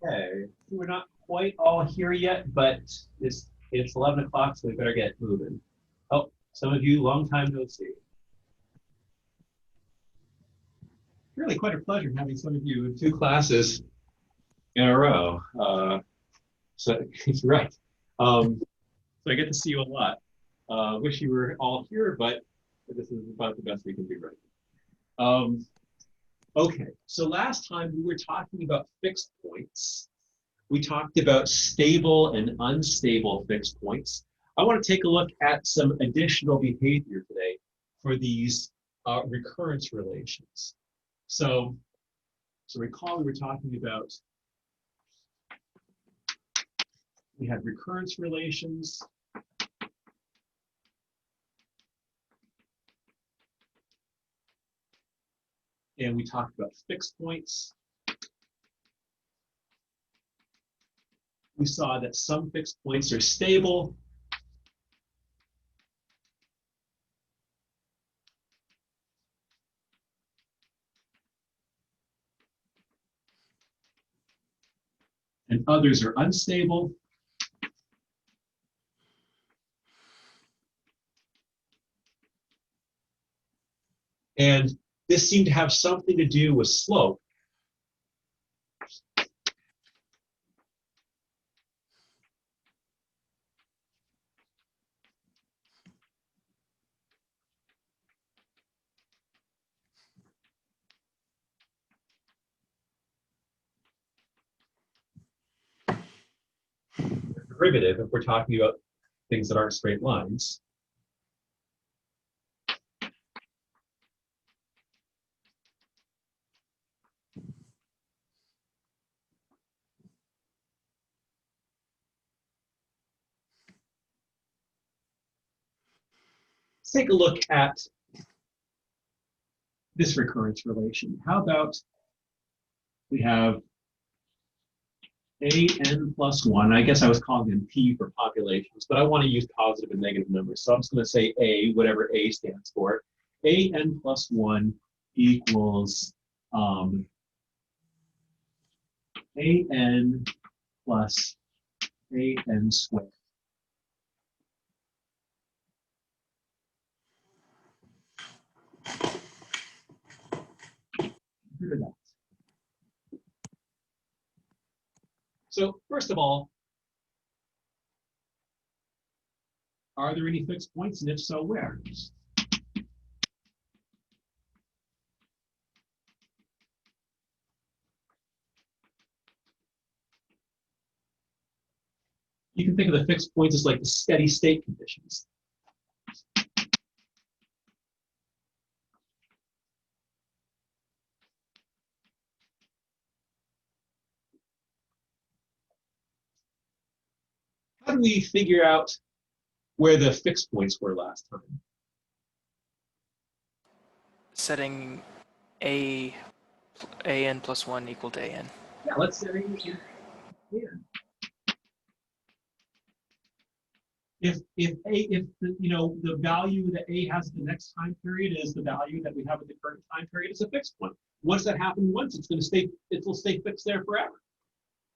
Okay, we're not quite all here yet, but it's 11 o'clock, so we better get moving. Oh, some of you, long time no see. Really quite a pleasure having some of you in two classes in a row. So it's right. So I get to see you a lot. Wish you were all here, but this is about the best we can do right now. Okay, so last time we were talking about fixed points. We talked about stable and unstable fixed points. I want to take a look at some additional behavior today for these recurrence relations. So recall we were talking about, we had recurrence relations. And we talked about fixed points. We saw that some fixed points are stable. And others are unstable. And this seemed to have something to do with slope. Derivative, if we're talking about things that aren't straight lines. Let's take a look at this recurrence relation. How about we have an plus 1. I guess I was calling them p for populations, but I want to use positive and negative numbers. So I'm just going to say a, whatever a stands for. An plus 1 equals an plus an squared. So first of all, are there any fixed points? And if so, where? You can think of the fixed points as like the steady state conditions. How do we figure out where the fixed points were last time? Setting an plus 1 equal to an. Yeah, let's set an. If the value that a has at the next time period is the value that we have at the current time period, it's a fixed point. Once that happens once, it will stay fixed there forever.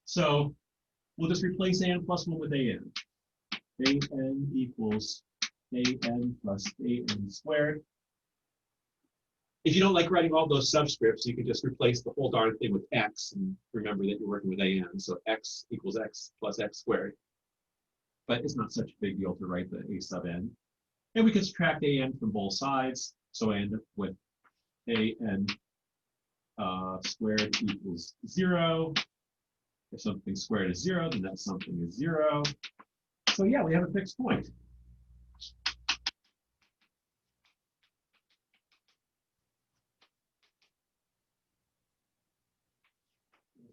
So we'll just replace an plus 1 with an. An equals an plus an squared. If you don't like writing all those subscripts, you can just replace the whole darn thing with x and remember that you're working with an. So x equals x plus x squared. But it's not such a big deal to write the a sub n. And we can subtract an from both sides. So I end up with an squared equals 0. If something squared is 0, then that something is 0. So yeah, we have a fixed point.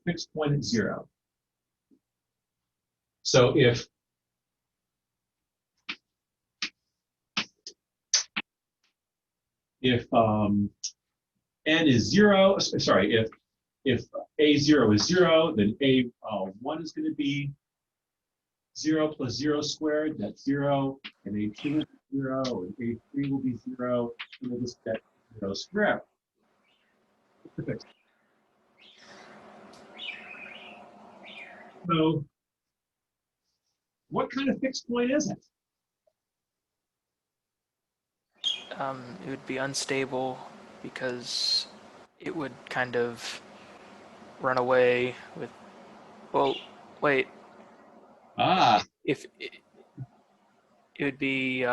Fixed point at 0. So if n is 0, sorry, if a0 is 0, then a1 is going to be 0 plus 0 squared, that's 0, and a2 is 0, and a3 will be 0, and we'll just get 0 squared. Perfect. So what kind of fixed point is it? It would be unstable because it would kind of run away with, well, wait. If it would be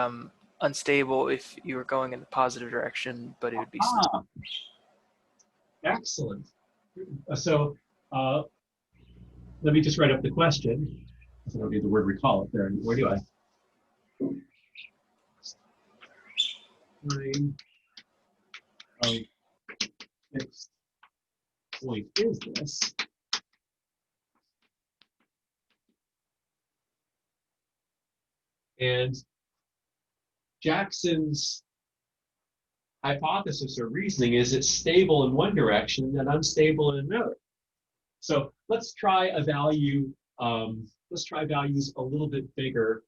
unstable if you were going in the positive direction, but it would be excellent. So let me just write up the question. I don't need the word recall up there. Where do I? Line of fixed point is this? And Jackson's hypothesis or reasoning is it's stable in one direction and unstable in another. So let's try a value. Let's try values a little bit bigger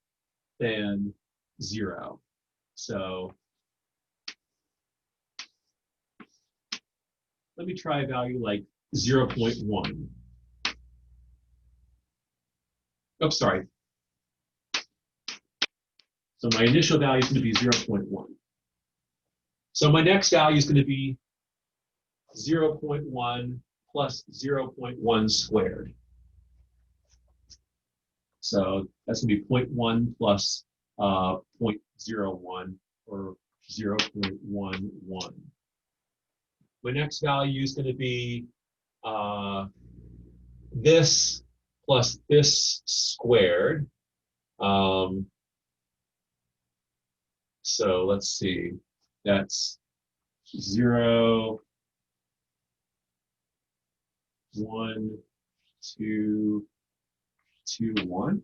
than 0. So let me try a value like 0.1. Oh, sorry. So my initial value is going to be 0.1. So my next value is going to be 0.1 plus 0.1 squared. So that's going to be 0.1 plus 0.01 or 0.11. My next value is going to be this plus this squared. So let's see, that's 0, 1, 2, 2, 1.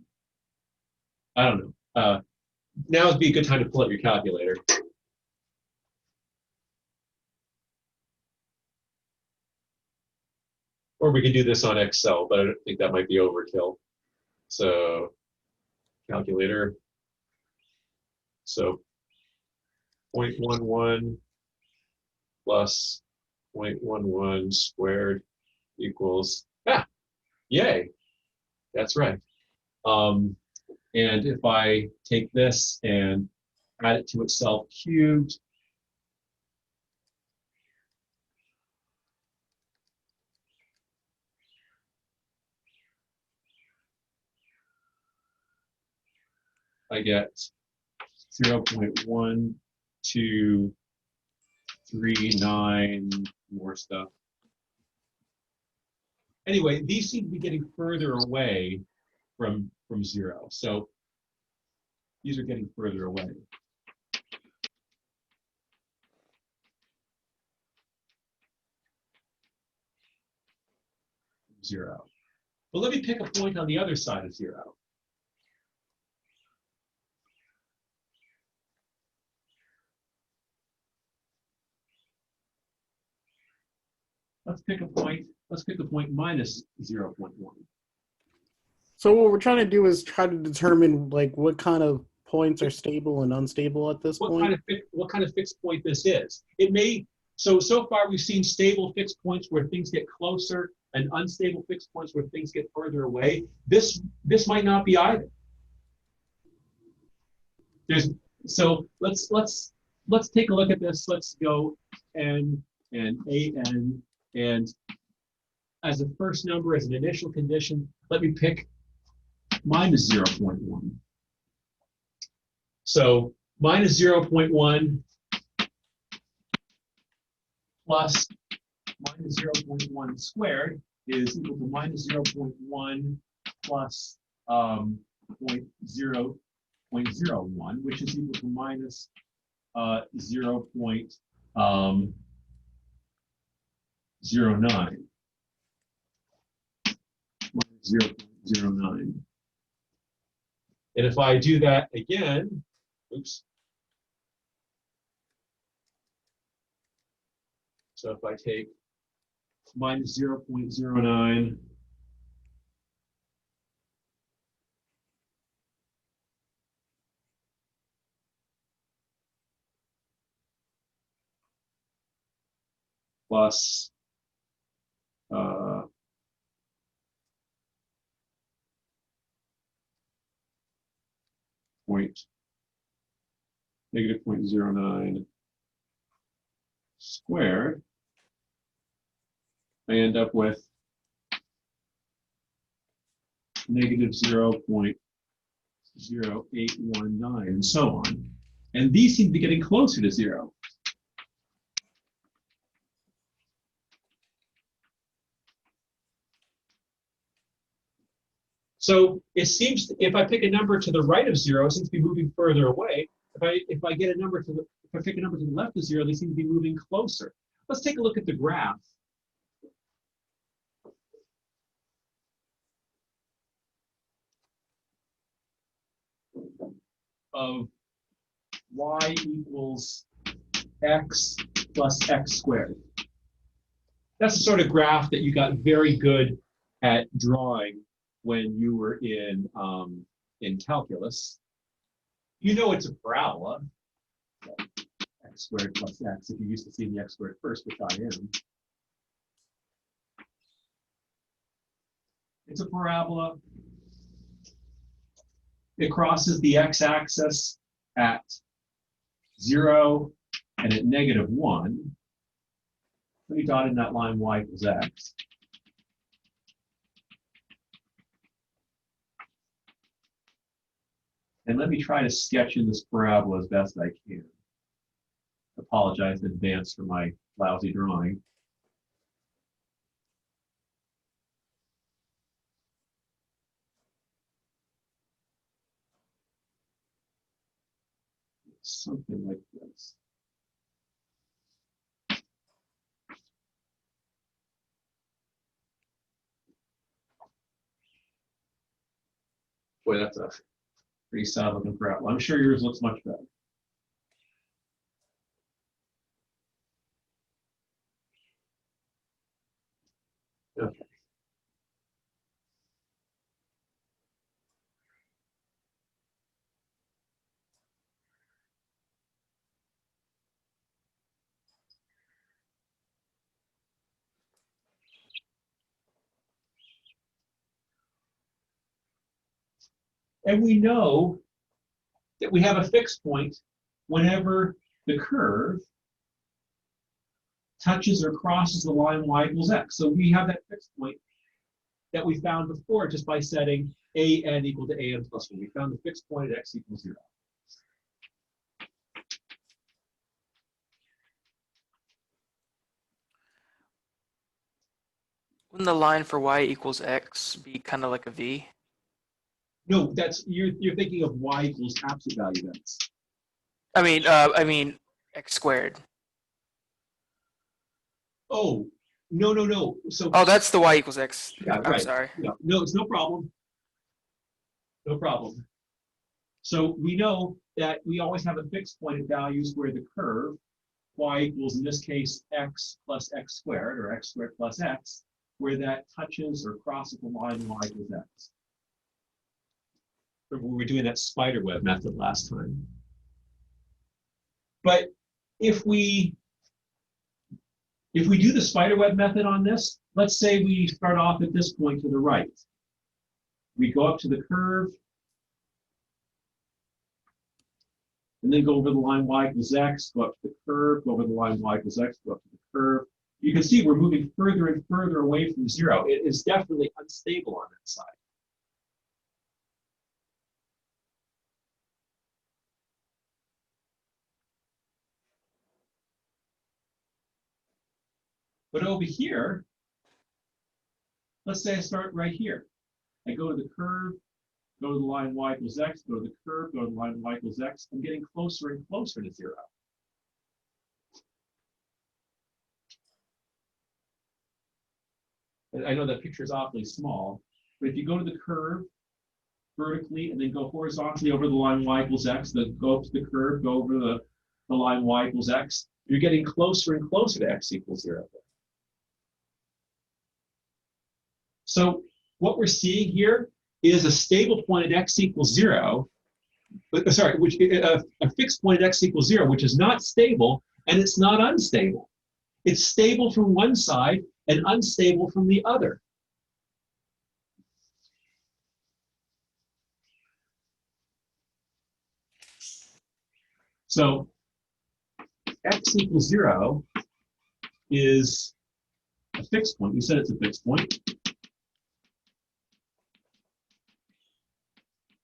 I don't know. Now would be a good time to pull up your calculator. Or we could do this on Excel, but I don't think that might be overkill. So calculator. So 0.11 plus 0.11 squared equals, yay, that's right. And if I take this and add it to itself cubed, I get 0.1239 more stuff. Anyway, these seem to be getting further away from zero. So these are getting further away. Zero. But let me pick a point on the other side of zero. Let's pick a point minus 0.1. So what we're trying to do is try to determine like what kind of points are stable and unstable at this point. What kind of fixed point this is. It may, so far we've seen stable fixed points where things get closer and unstable fixed points where things get further away. This might not be either. So let's take a look at this. Let's go n and an, and as a first number, as an initial condition, let me pick minus 0.1. So minus 0.1 plus minus 0.1 squared is equal to minus 0.1 plus 0.01, which is equal to minus 0.09. Minus 0.09. And if I do that again, oops. So if I take minus 0.09 plus negative 0.09 squared, I end up with negative 0.0819 and so on. And these seem to be getting closer to zero. So it seems, if I pick a number to the right of zero, it seems to be moving further away. If I get a number to the, if I pick a number to the left of zero, they seem to be moving closer. Let's take a look at the graph. Of y equals x plus x squared. That's the sort of graph that you got very good at drawing when you were in calculus. You know it's a parabola, x squared plus x, if you're used to seeing the x squared first, which I am. It's a parabola. It crosses the x-axis at 0 and at negative 1. Let me dot in that line y equals x. And let me try to sketch in this parabola as best I can. Apologize in advance for my lousy drawing. Something like this. Boy, that's a pretty sad looking parabola. I'm sure yours looks much better. Okay. And we know that we have a fixed point whenever the curve touches or crosses the line y equals x. So we have that fixed point that we found before just by setting a n equal to a n plus 1. We found the fixed point at x equals 0. Wouldn't the line for y equals x be kind of like a v? No, that's you're thinking of y equals absolute value x. I mean x squared. Oh, no. So Oh, that's the y equals x. yeah, I'm right. sorry. Yeah, no, it's no problem. No problem. So we know that we always have a fixed point at values where the curve y equals, in this case, x plus x squared, or x squared plus x, where that touches or crosses the line y equals x. Remember, we were doing that spider web method last time. But if we do the spider web method on this, let's say we start off at this point to the right. We go up to the curve, and then go over the line y equals x, go up to the curve, go over the line y equals x, go up to the curve. You can see we're moving further and further away from 0. It is definitely unstable on that side. But over here, let's say I start right here. I go to the curve, go to the line y equals x, go to the curve, go to the line y equals x. I'm getting closer and closer to 0. And I know that picture is awfully small, but if you go to the curve vertically and then go horizontally over the line y equals x, then go up to the curve, go over the line y equals x, you're getting closer and closer to x equals 0. So what we're seeing here is a stable point at x equals 0, which a fixed point at x equals 0, which is not stable, and it's not unstable. It's stable from one side and unstable from the other. So x equals 0 is a fixed point. We said it's a fixed point.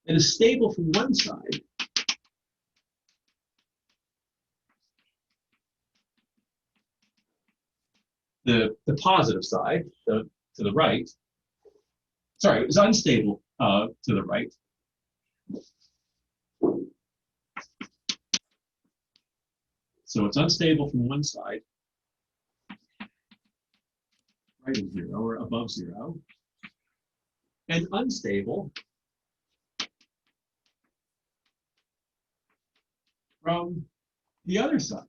And is stable from one side. The positive side, to the right. Sorry, it's unstable to the right. So it's unstable from one side, right of 0 or above 0, and unstable from the other side.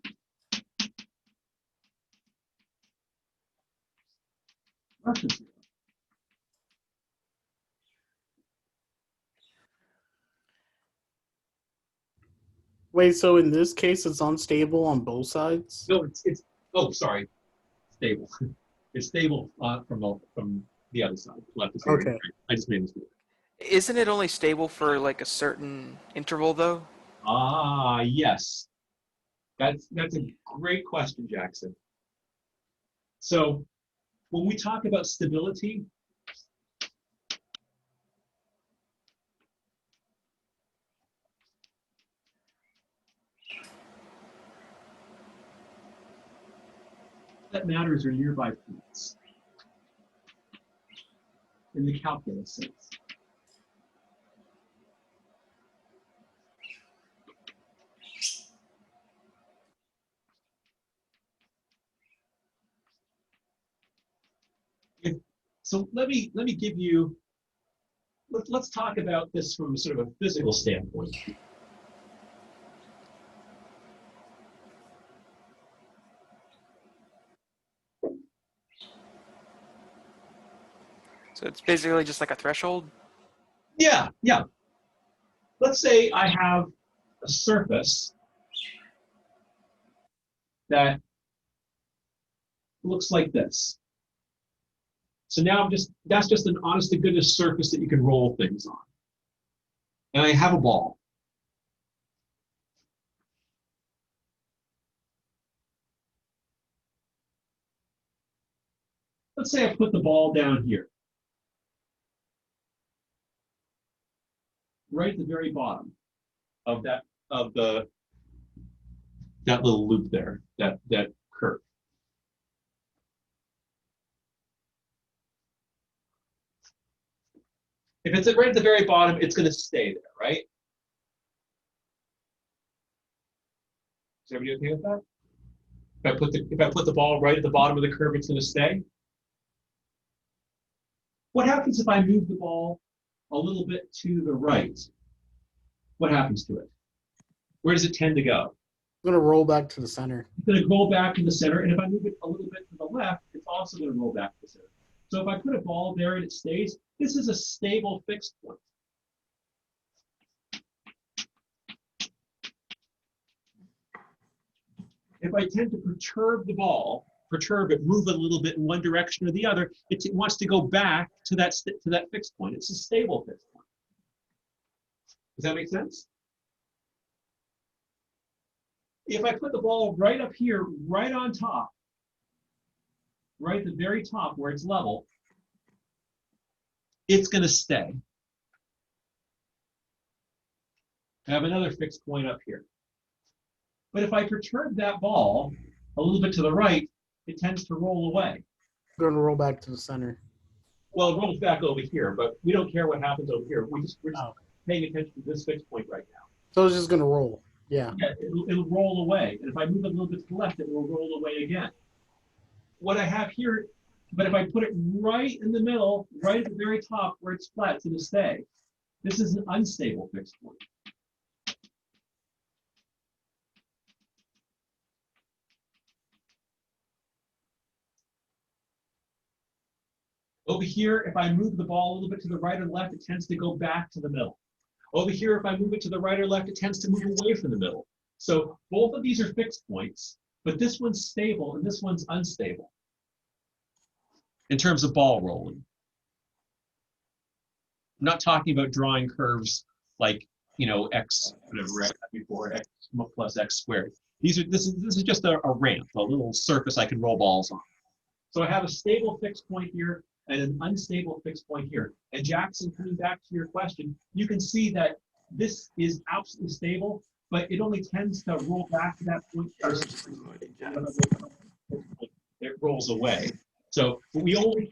Left of 0. Wait, so in this case, it's unstable on both sides? No, oh, sorry, stable. It's stable from the other side, left of 0. Okay. I just made a mistake. Isn't it only stable for like a certain interval though? Ah, yes. That's a great question, Jackson. So when we talk about stability, that matters are nearby points in the calculus sense. So let me give you, let's talk about this from sort of a physical standpoint. So it's basically just like a threshold? Yeah. Let's say I have a surface that looks like this. So now that's just an honest to goodness surface that you can roll things on. and I have a ball. Let's say I put the ball down here, right at the very bottom of that little loop there, that curve. If it's right at the very bottom, it's going to stay there, right? Is everybody okay with that? If I put the ball right at the bottom of the curve, it's going to stay. What happens if I move the ball a little bit to the right? What happens to it? Where does it tend to go? It's gonna roll back to the center. It's going to roll back to the center, and if I move it a little bit to the left, it's also going to roll back to the center. So if I put a ball there and it stays, this is a stable fixed point. If I tend to perturb the ball, perturb it, move it a little bit in one direction or the other, it wants to go back to that fixed point. It's a stable fixed point. Does that make sense? If I put the ball right up here, right on top, right at the very top where it's level, it's going to stay. I have another fixed point up here. But if I perturb that ball a little bit to the right, it tends to roll away. It's gonna roll back to the center. Well, it rolls back over here, but we don't care what happens over here. We're just paying attention to this fixed point right now. So it's just gonna roll. Yeah. Yeah, it'll roll away. And if I move it a little bit to the left, it will roll away again. What I have here, but if I put it right in the middle, right at the very top where it's flat, it's going to stay. This is an unstable fixed point. Over here, if I move the ball a little bit to the right or left, it tends to go back to the middle. Over here, if I move it to the right or left, it tends to move away from the middle. So both of these are fixed points, but this one's stable and this one's unstable in terms of ball rolling. I'm not talking about drawing curves like, you know, x, whatever, before x plus x squared. This is just a ramp, a little surface I can roll balls on. So I have a stable fixed point here and an unstable fixed point here. And Jackson, coming back to your question, you can see that this is absolutely stable, but it only tends to roll back to that point first. It rolls away. So when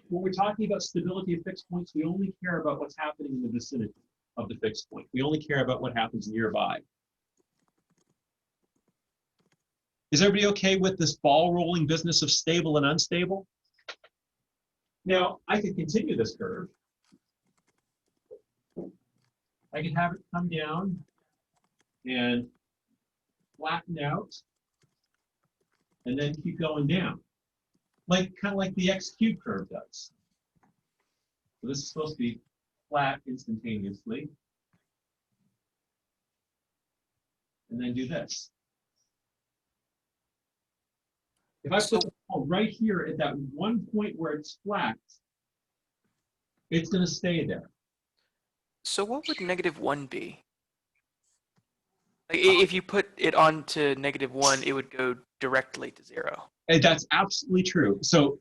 we're talking about stability of fixed points, we only care about what's happening in the vicinity of the fixed point. We only care about what happens nearby. Is everybody okay with this ball rolling business of stable and unstable? Now, I could continue this curve. I could have it come down and flatten out and then keep going down. Kind of like the x cubed curve does. So this is supposed to be flat instantaneously. And then do this. If I put the ball right here at that one point where it's flat, it's going to stay there. So what would -1 be? Like if you put it onto -1, it would go directly to 0. And that's absolutely true. So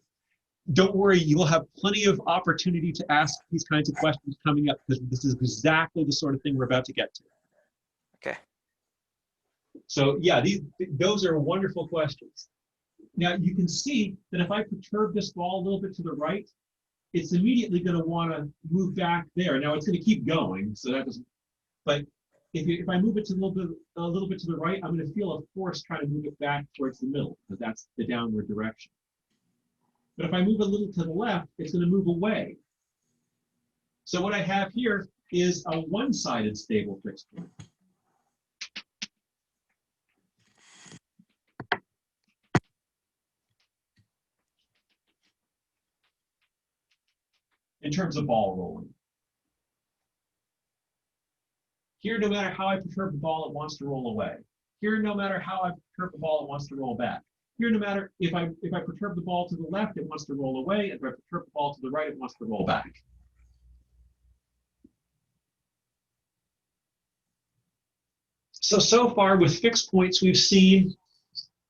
don't worry, you will have plenty of opportunity to ask these kinds of questions coming up, because this is exactly the sort of thing we're about to get to. Okay. So yeah, those are wonderful questions. Now you can see that if I perturb this ball a little bit to the right, it's immediately going to want to move back there. Now it's going to keep going, so that doesn't. But if I move it to a little bit to the right, I'm going to feel a force trying to move it back towards the middle, because that's the downward direction. But if I move a little to the left, it's going to move away. So what I have here is a one-sided stable fixed point. In terms of ball rolling. Here, no matter how I perturb the ball, it wants to roll away. Here, no matter how I perturb the ball, it wants to roll back. Here, no matter if I perturb the ball to the left, it wants to roll away. If I perturb the ball to the right, it wants to roll back. So far with fixed points, we've seen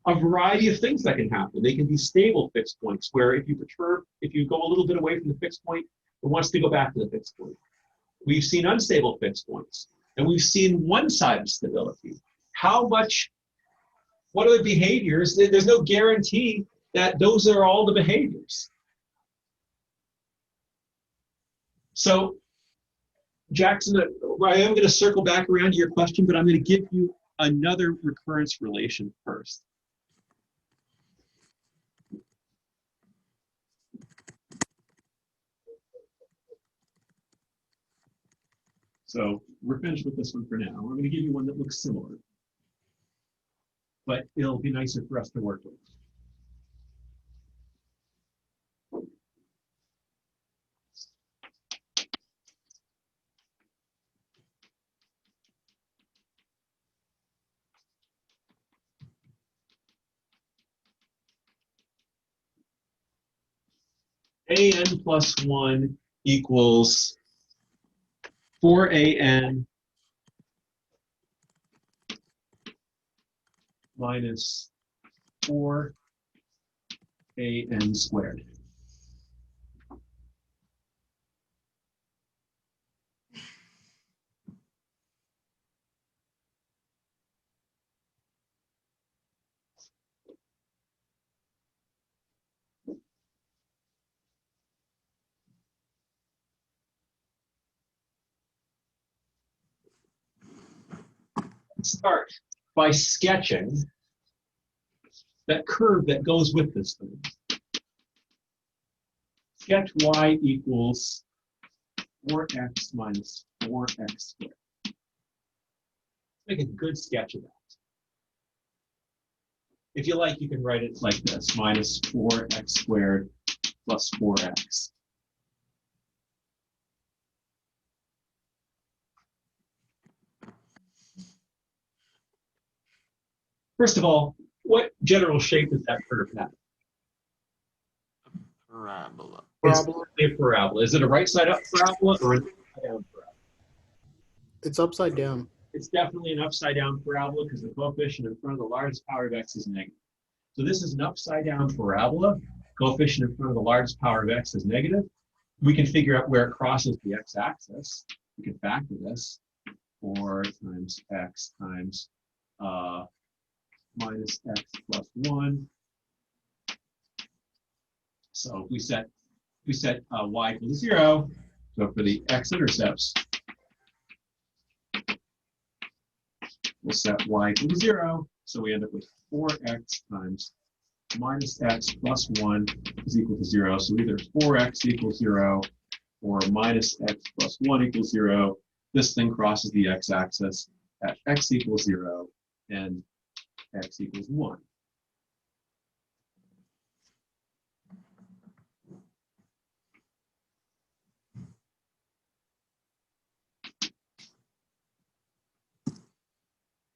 a variety of things that can happen. They can be stable fixed points where if you go a little bit away from the fixed point, it wants to go back to the fixed point. We've seen unstable fixed points, and we've seen one-sided stability. What are the behaviors? There's no guarantee that those are all the behaviors. So, Jackson, I am going to circle back around to your question, but I'm going to give you another recurrence relation first. So we're finished with this one for now. We're going to give you one that looks similar, but it'll be nicer for us to work with. AN plus 1 equals 4AN minus 4AN squared. Start by sketching that curve that goes with this thing. Sketch y equals 4x minus 4x squared. Make a good sketch of that. If you like, you can write it like this, minus 4x squared plus 4x. First of all, what general shape does that curve have? Parabola. It's a parabola. Is it a right side up parabola or an upside down parabola? It's upside down. It's definitely an upside down parabola because the coefficient in front of the largest power of x is negative. So this is an upside down parabola. Coefficient in front of the largest power of x is negative. We can figure out where it crosses the x-axis. We can factor this. 4 times x times minus x plus 1. So if we set y equal to 0, so for the x-intercepts, we'll set y equal to 0. So we end up with 4x times minus x plus 1 is equal to 0. So either 4x equals 0 or minus x plus 1 equals 0. This thing crosses the x-axis at x equals 0 and x equals 1.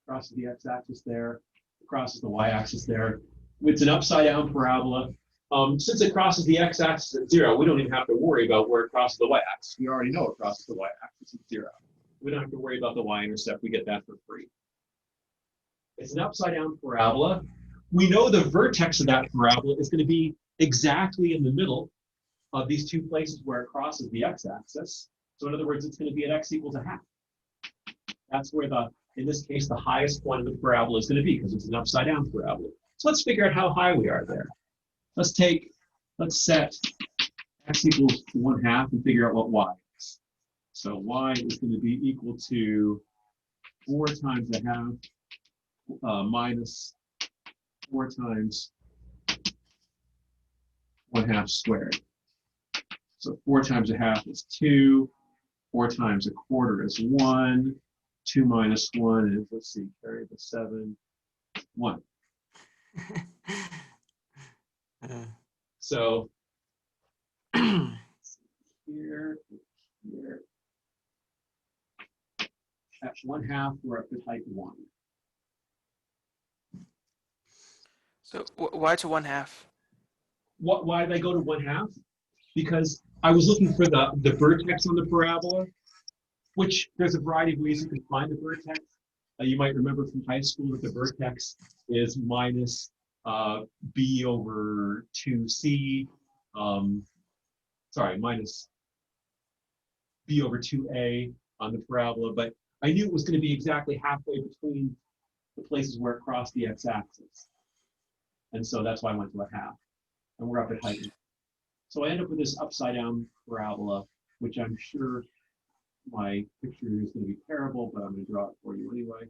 Crosses the x-axis there, crosses the y-axis there. It's an upside-down parabola. Since it crosses the x-axis at 0, we don't even have to worry about where it crosses the y-axis. We already know it crosses the y-axis at 0. We don't have to worry about the y-intercept. We get that for free. It's an upside-down parabola. We know the vertex of that parabola is going to be exactly in the middle of these two places where it crosses the x-axis. So in other words, it's going to be at x equals a half. That's where in this case, the highest point of the parabola is going to be because it's an upside-down parabola. So let's figure out how high we are there. Let's set x equals 1/2 and figure out what y is. So y is going to be equal to 4 times a half minus 4 times 1/2 squared. So 4 times a half is 2. 4 times a quarter is 1. 2 minus 1 is, let's see, carry the 7, 1. So here, at 1/2, we're up to type 1. So why to 1/2? Why did I go to 1/2? Because I was looking for the vertex on the parabola, which there's a variety of ways you can find the vertex. You might remember from high school that the vertex is minus b over 2c, sorry, minus b over 2a on the parabola, but I knew it was going to be exactly halfway between the places where it crossed the x-axis. And so that's why I went to a half. And we're up at height. So I end up with this upside down parabola, which I'm sure my picture is going to be terrible, but I'm going to draw it for you anyway.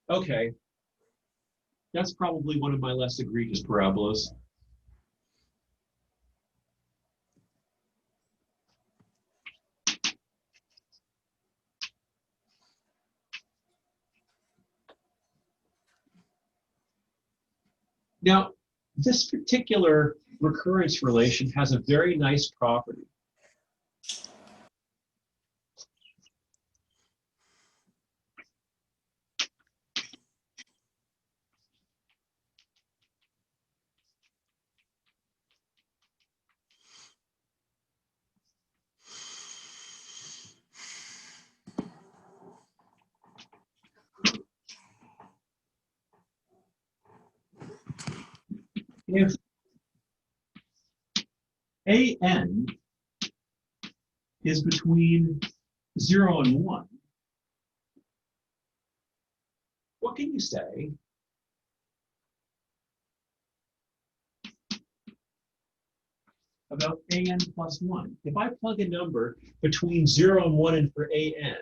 Okay, that's probably one of my less egregious parabolas. Now, this particular recurrence relation has a very nice property. If an is between 0 and 1, what can you say about an plus 1? If I plug a number between 0 and 1 in for an,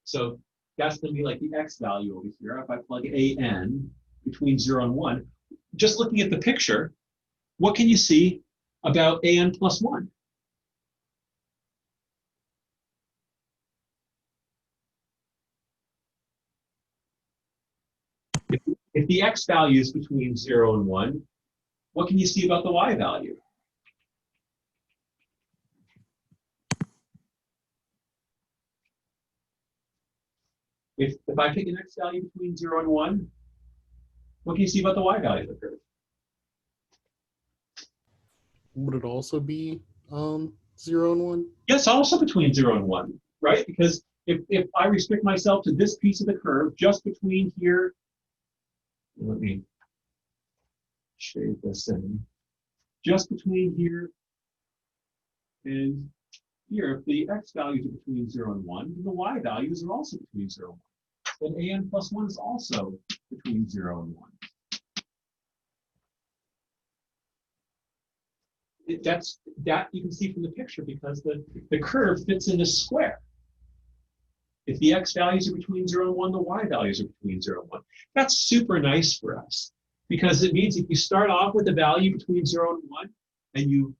so that's going to be like the x value over here. If I plug an between 0 and 1, just looking at the picture, what can you see about an plus 1? If the x value is between 0 and 1, what can you see about the y value? If I pick an x value between 0 and 1, what can you see about the y value of the curve? Would it also be 0 and 1? Yes, also between 0 and 1, right? Because if I restrict myself to this piece of the curve, just between here, let me shade this in, just between here and here, if the x values are between 0 and 1, then the y values are also between 0 and 1. Then an plus 1 is also between 0 and 1. That's that you can see from the picture because the curve fits in a square. If the x values are between 0 and 1, the y values are between 0 and 1. That's super nice for us because it means if you start off with a value between 0 and 1 and you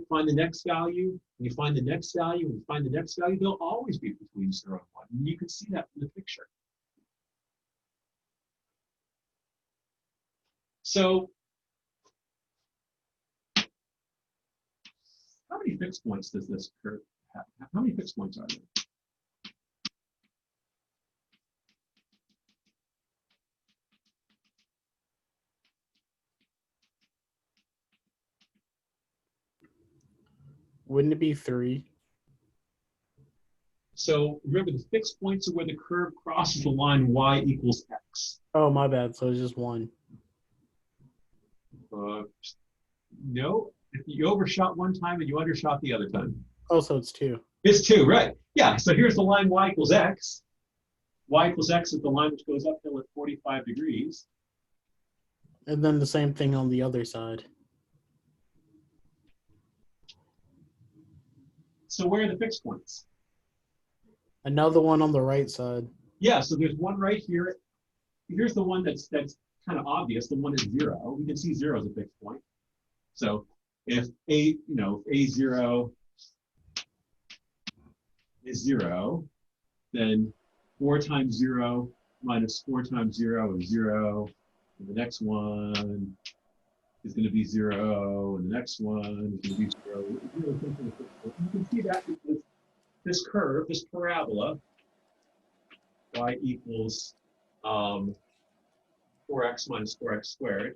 find the next value, and you find the next value, and you find the next value, they'll always be between 0 and 1. And you can see that from the picture. So how many fixed points does this curve have? How many fixed points are there? Wouldn't it be 3? So remember, the fixed points are where the curve crosses the line y equals x. Oh, my bad. So it's just 1. No, if you overshot one time and you undershot the other time. Oh, so it's 2. It's 2, right? Yeah, so here's the line y equals x. Y equals x is the line which goes uphill at 45 degrees. And then the same thing on the other side. So where are the fixed points? Another one on the right side. Yeah, so there's one right here. Here's the one that's kind of obvious. The one is 0. We can see 0 as a fixed point. So if a0 is 0, then 4 times 0 minus 4 times 0 is 0. And the next one is going to be 0, and the next one is going to be 0. You can see that because this curve, this parabola, y equals 4x minus 4x squared.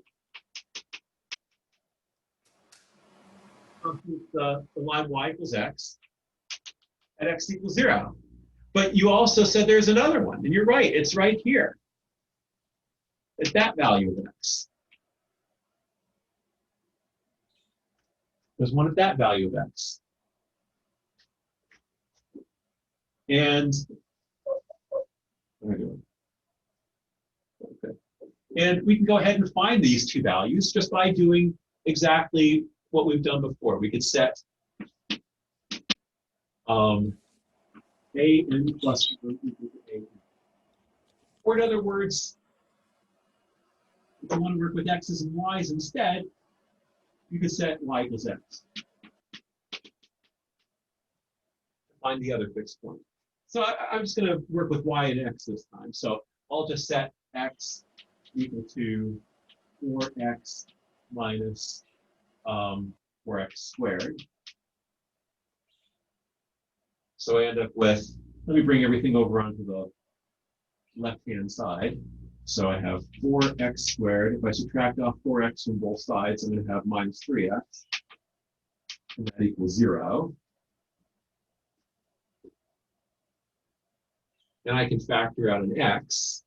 Compute the line y equals x at x equals 0. But you also said there's another one, and you're right, it's right here. At that value of x. There's one at that value of x. And what am I doing? Okay. And we can go ahead and find these two values just by doing exactly what we've done before. We could set a n plus 1 equal to a. Or in other words, if you want to work with x's and y's instead, you could set y equals x. Find the other fixed point. So I'm just going to work with y and x this time. So I'll just set x equal to 4x minus 4x squared. So I end up with, let me bring everything over onto the left-hand side. So I have 4x squared. If I subtract off 4x from both sides, I'm going to have minus 3x. And that equals 0. Then I can factor out an x.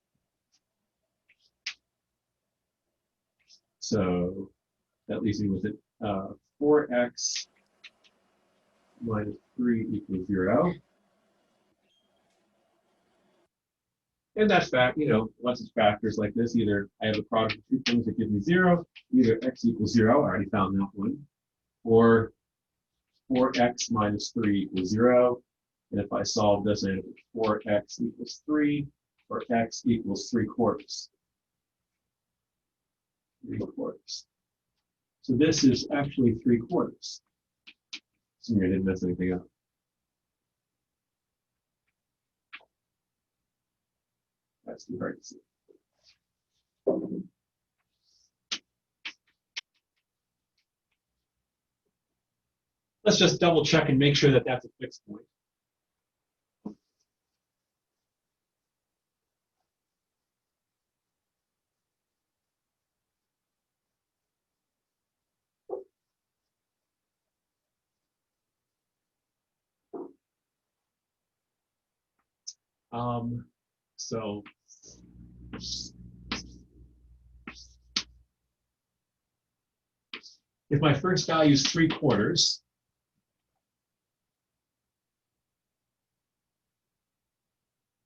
So that leaves me with it 4x minus 3 equals 0. And that's fact, unless it's factors like this, either I have a product of two things that give me 0, either x equals 0, I already found that one, or 4x minus 3 equals 0. And if I solve this, I have 4x equals 3, or x equals 3/4. 3/4. So this is actually 3/4. So I didn't mess anything up. That's too hard to see. Let's just double check and make sure that that's a fixed point. So if my first value is 3/4,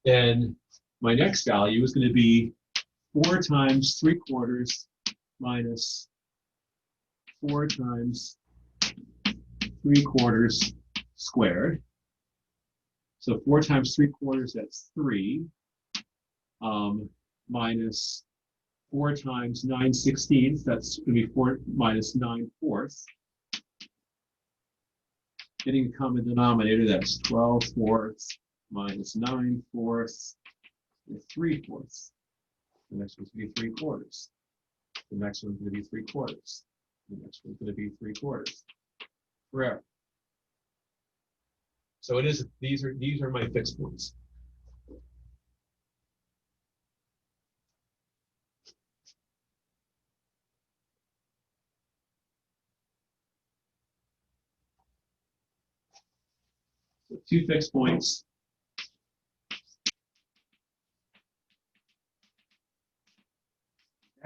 then my next value is going to be 4 times 3/4 minus 4 times 3/4 squared. So 4 times 3/4, that's 3, minus 4 times 9/16, that's going to be 4 minus 9/4. Getting a common denominator, that's 12/4 minus 9/4 is 3/4. The next one's going to be 3/4. The next one's going to be 3/4. The next one's going to be 3/4. Forever. So it is. These are my fixed points. So 2 fixed points.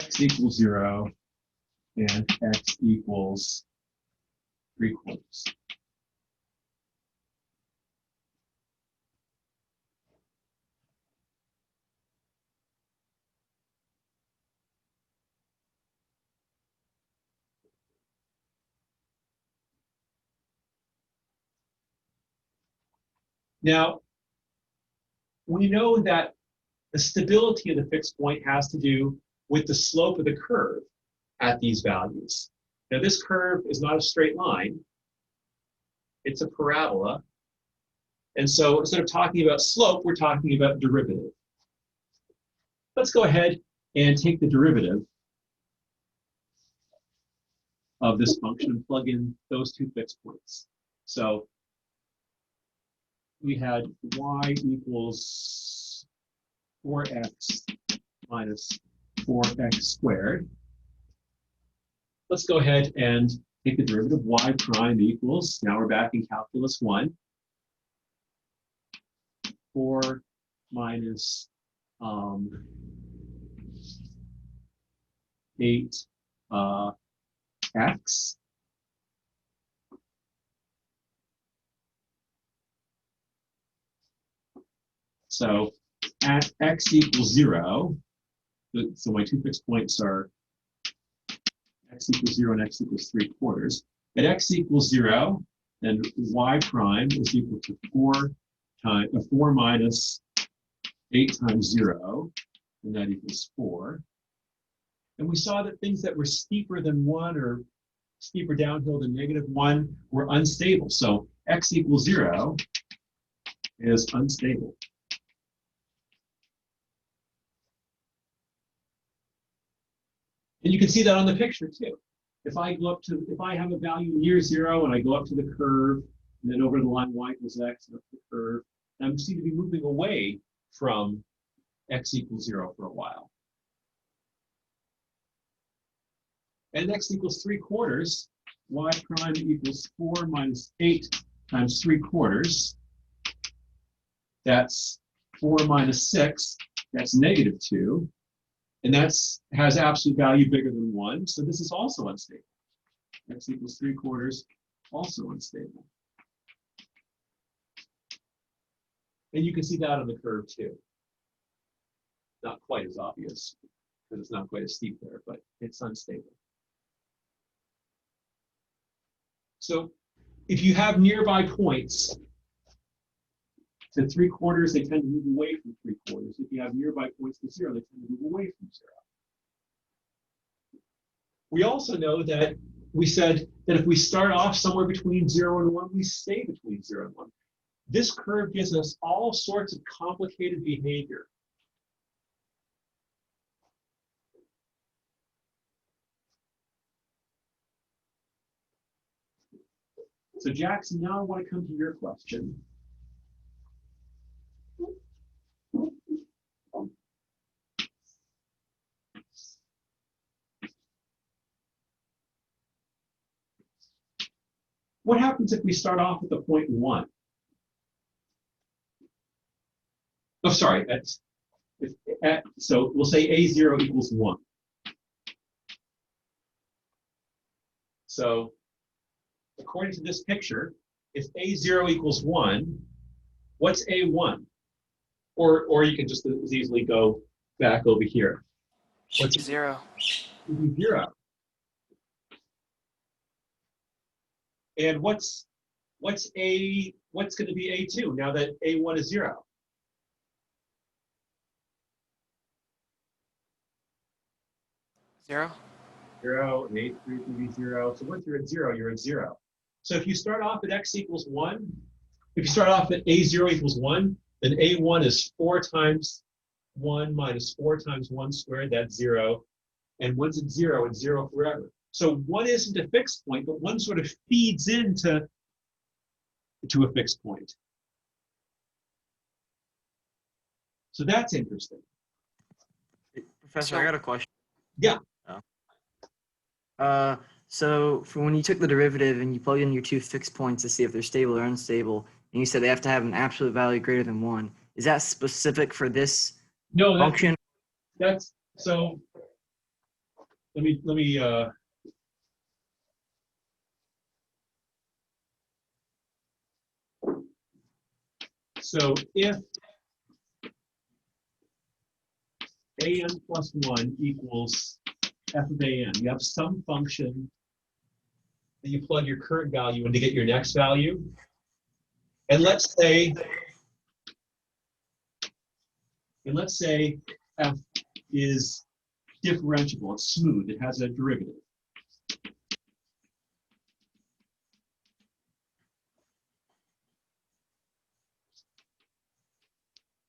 X equals 0 and x equals 3/4. Now, we know that the stability of the fixed point has to do with the slope of the curve at these values. Now, this curve is not a straight line. It's a parabola. And so instead of talking about slope, we're talking about derivative. Let's go ahead and take the derivative of this function and plug in those 2 fixed points. So we had y equals 4x minus 4x squared. Let's go ahead and take the derivative of y prime equals, now we're back in calculus 1, 4 minus 8 x. So at x equals 0, so my two fixed points are x equals 0 and x equals 3/4. At x equals 0, then y prime is equal to 4 minus 8 times 0, and that equals 4. And we saw that things that were steeper than 1 or steeper downhill than -1 were unstable. So x equals 0 is unstable. And you can see that on the picture too. If I have a value near 0 and I go up to the curve, and then over the line y equals x and up the curve, I'm seem to be moving away from x equals 0 for a while. And x equals 3/4, y prime equals 4 minus 8 times 3/4. That's 4 minus 6, that's -2. And that has absolute value bigger than 1, so this is also unstable. X equals 3/4, also unstable. And you can see that on the curve too. Not quite as obvious, because it's not quite as steep there, but it's unstable. So if you have nearby points to 3/4, they tend to move away from 3/4. If you have nearby points to 0, they tend to move away from 0. We also know that we said that if we start off somewhere between 0 and 1, we stay between 0 and 1. This curve gives us all sorts of complicated behavior. So Jackson, now I want to come to your question. What happens if we start off at the point 1? Oh, sorry. So we'll say A0 equals 1. So according to this picture, if A0 equals 1, what's A1? Or you can just as easily go back over here. Should be 0. 0. And what's going to be A2 now that A1 is 0? 0. 0 and A3 can be 0. So once you're at 0, you're at 0. So if you start off at x equals 1, if you start off at A0 equals 1, then A1 is 4 times 1 minus 4 times 1 squared, that's 0. And once it's 0, it's 0 forever. So 1 isn't a fixed point, but 1 sort of feeds into a fixed point. So that's interesting. Professor, I got a question. Yeah. So for when you took the derivative and you plug in your two fixed points to see if they're stable or unstable, and you said they have to have an absolute value greater than 1, is that specific for this function? That's so. Let me. So if an plus 1 equals f of an, you have some function that you plug your current value in to get your next value. And let's say f is differentiable, it's smooth, it has a derivative.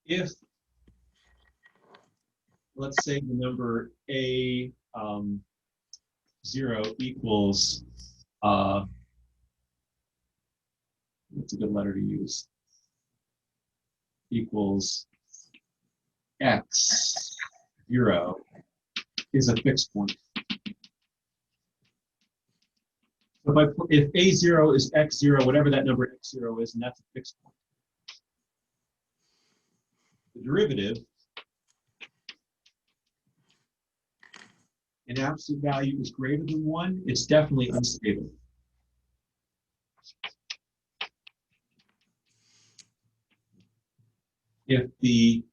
If, let's say the number a 0 equals, what's a good letter to use? Equals x 0, is a fixed point. If A0 is x0, whatever that number x0 is, and that's a fixed point. The derivative in absolute value is greater than 1, it's definitely unstable. If the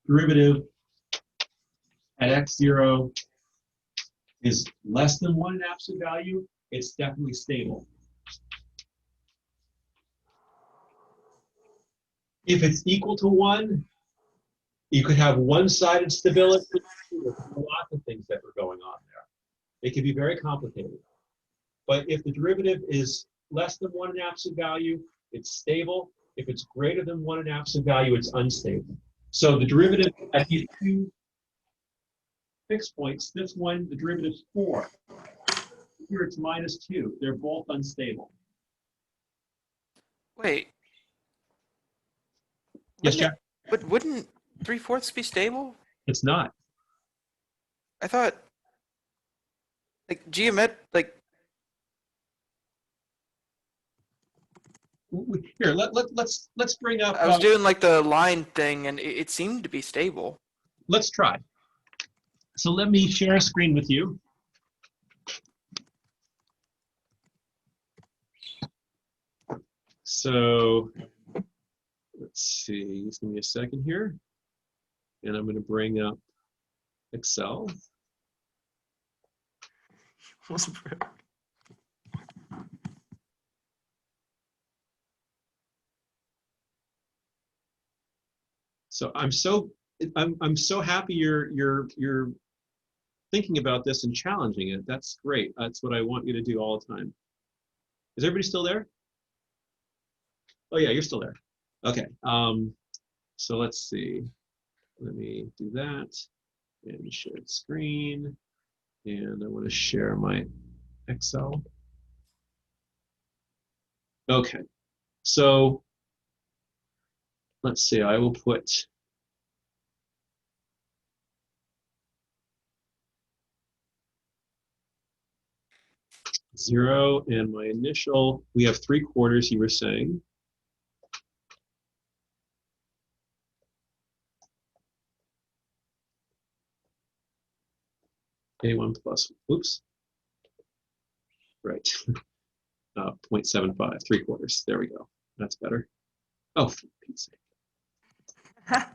derivative at x0 is less than 1 in absolute value, it's definitely stable. If it's equal to 1, you could have one-sided stability with lots of things that are going on there. It can be very complicated. But if the derivative is less than 1 in absolute value, it's stable. If it's greater than 1 in absolute value, it's unstable. So the derivative at these two fixed points, this one, the derivative is 4. Here it's -2. They're both unstable. Wait. Yes, Jack? But wouldn't 3/4 be stable? It's not. I thought, like, Here, let's bring up. I was doing like the line thing, and it seemed to be stable. Let's try. So let me share a screen with you. So let's see, just give me a second here. And I'm going to bring up Excel. So I'm so happy you're thinking about this and challenging it. That's great. That's what I want you to do all the time. Is everybody still there? Oh yeah, you're still there. Okay. So let's see. Let me do that and share the screen. And I want to share my Excel. Okay. So let's see. I will put zero and my initial. We have 3/4. You were saying. A1 plus, oops, right, 0.75, 3/4, there we go, that's better. Oh, for Pete's sake. Huh.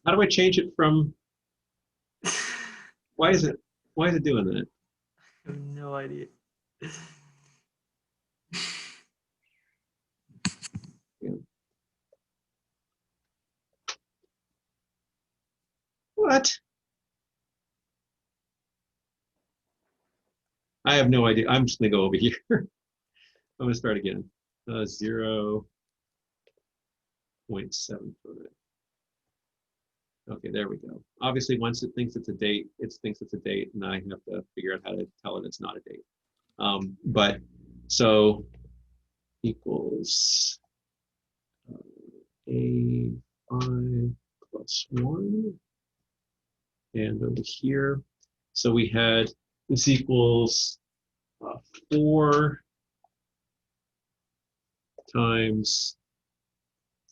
How do I change it from, why is it doing that? I have no idea. Yeah. What? I have no idea. I'm just gonna go over here. I'm gonna start again. 0.75. Okay, there we go. Obviously, once it thinks it's a date, it thinks it's a date, and I have to figure out how to tell it it's not a date. But so equals A5 plus 1. And over here, so we had this equals 4 times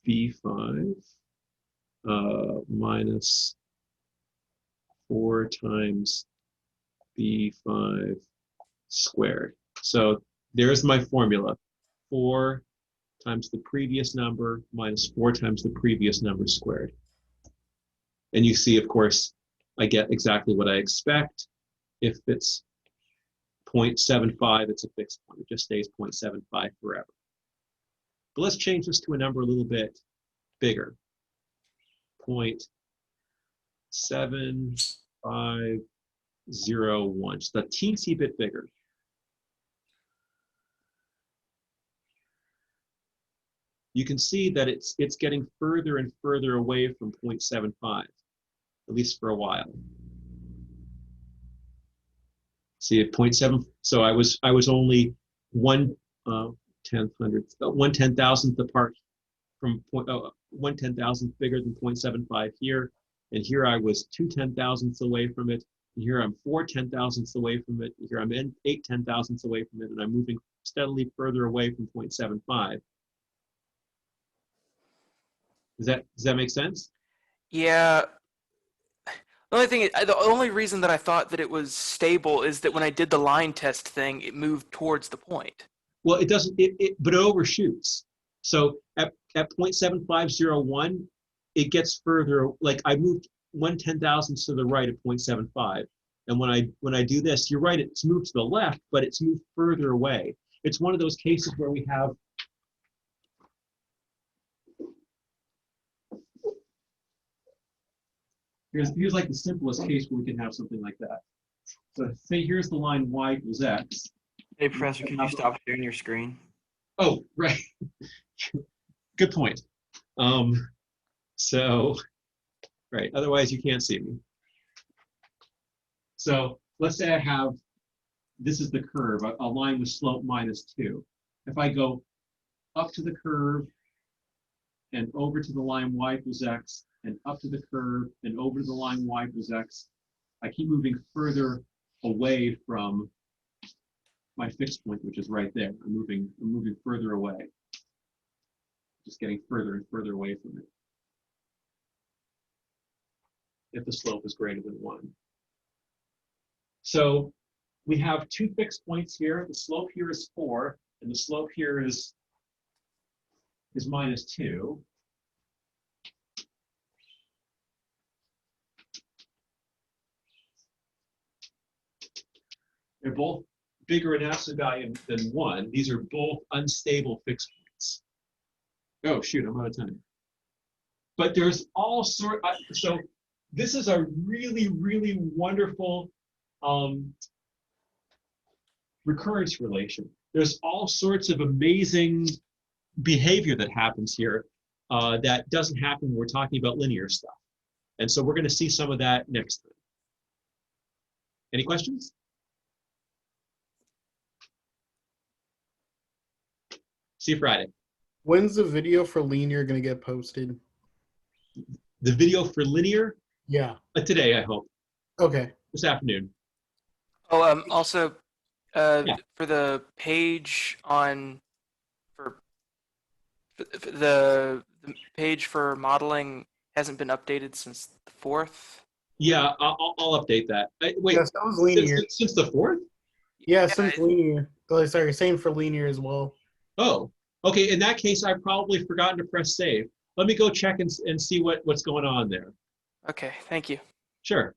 B5 minus 4 times B5 squared. So there's my formula. 4 times the previous number minus 4 times the previous number squared. And you see, of course, I get exactly what I expect. If it's 0.75, it's a fixed point. It just stays 0.75 forever. But let's change this to a number a little bit bigger. 0.7501, just a teensy bit bigger. You can see that it's getting further and further away from 0.75. At least for a while. See at 0.7, so I was only 1/10,000th apart from 1/10,000th bigger than 0.75 here. And here I was 2/10,000ths away from it. And here I'm 4/10,000ths away from it. And here I'm 8/10,000ths away from it. And I'm moving steadily further away from 0.75. Does that make sense? Yeah. The only reason that I thought that it was stable is that when I did the line test thing, it moved towards the point. Well, it doesn't, but it overshoots. So at 0.7501, it gets further, like I moved 1/10,000th to the right at 0.75. And when I do this, you're right, it's moved to the left, but it's moved further away. It's one of those cases where we have, here's like the simplest case where we can have something like that. So say here's the line y equals x. Hey, Professor, could you stop sharing your screen? Oh, right. Good point. So, right, otherwise you can't see me. So let's say I have, this is the curve, a line with slope -2. If I go up to the curve and over to the line y equals x, and up to the curve and over to the line y equals x, I keep moving further away from my fixed point, which is right there. I'm moving further away. Just getting further and further away from it. If the slope is greater than 1. So we have two fixed points here. The slope here is 4, and the slope here is -2. They're both bigger in absolute value than 1. These are both unstable fixed points. Oh, shoot, I'm out of time. But there's all sort, so this is a really, really wonderful recurrence relation. There's all sorts of amazing behavior that happens here that doesn't happen when we're talking about linear stuff. And so we're going to see some of that next time. Any questions? See you Friday. When's the video for linear going to get posted? The video for linear? Yeah. Today, I hope. Okay. This afternoon. Oh, also, Yeah. for the page on for the page for modeling hasn't been updated since the 4th. Yeah, I'll update that. Wait, Yes, that was linear. since the 4th? Yeah, since linear. Oh, sorry, same for linear as well. Oh, okay. In that case, I've probably forgotten to press save. Let me go check and see what's going on there. Okay, thank you. Sure.